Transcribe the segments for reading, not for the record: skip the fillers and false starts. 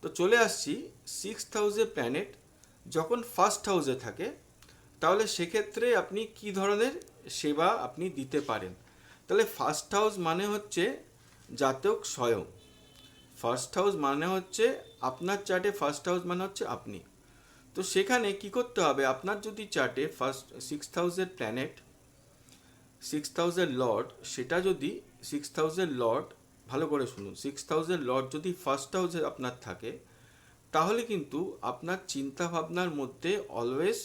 তো চলে আসছি সিক্সথ হাউসে প্ল্যানেট যখন ফার্স্ট হাউসে থাকে, তাহলে সেক্ষেত্রে আপনি কি ধরনের সেবা আপনি দিতে পারেন। তাহলে ফার্স্ট হাউস মানে হচ্ছে জাতক স্বয়ং। ফার্স্ট হাউস মানে হচ্ছে আপনার চার্টে ফার্স্ট হাউস মানে হচ্ছে আপনি। তো সেখানে কি করতে হবে, আপনার যদি চার্টে ফার্স্ট সিক্সথ হাউসের প্ল্যানেট, সিক্সথ হাউসের লর্ড, সেটা যদি সিক্সথ হাউসের লর্ড, ভালো করে শুনুন, সিক্সথ হাউসের লর্ড যদি ফার্স্ট হাউসে আপনার থাকে, তাহলে কিন্তু আপনার চিন্তা ভাবনার মধ্যে অলওয়েজ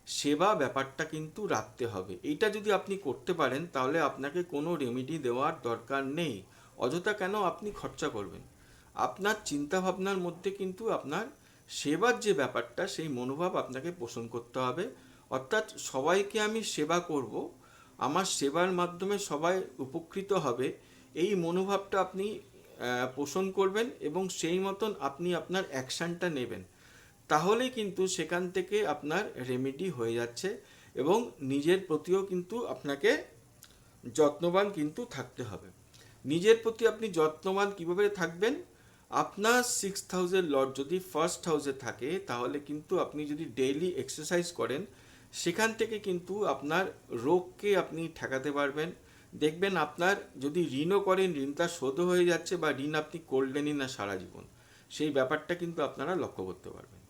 সেবা ব্যাপারটা কিন্তু রাখতে হবে। এইটা যদি আপনি করতে পারেন তাহলে আপনাকে কোনো রেমেডি দেওয়ার দরকার নেই। অযথা কেন আপনি খরচা করবেন? আপনার চিন্তা ভাবনার মধ্যে কিন্তু আপনার সেবার যে ব্যাপারটা, সেই মনোভাব আপনাকে পোষণ করতে হবে। অর্থাৎ সবাইকে আমি সেবা করব, আমার সেবার মাধ্যমে সবাই উপকৃত হবে, এই মনোভাবটা আপনি পোষণ করবেন এবং সেই মতন আপনি আপনার অ্যাকশানটা নেবেন। তাহলেই কিন্তু সেখান থেকে আপনার রেমেডি হয়ে যাচ্ছে। এবং নিজের প্রতিও কিন্তু আপনাকে যত্নবান কিন্তু থাকতে হবে। নিজের প্রতি আপনি যত্নবান কিভাবে থাকবেন? আপনার সিক্সথ হাউসের লর্ড যদি ফার্স্ট হাউসে থাকে, তাহলে কিন্তু আপনি যদি ডেইলি এক্সারসাইজ করেন, সেখান থেকে কিন্তু আপনার রোগকে আপনি ঠেকাতে পারবেন। দেখবেন আপনার যদি ঋণও করেন, ঋণটা শোধও হয়ে যাচ্ছে, বা ঋণ আপনি করলেনই না সারা জীবন, সেই ব্যাপারটা কিন্তু আপনারা লক্ষ্য করতে পারবেন।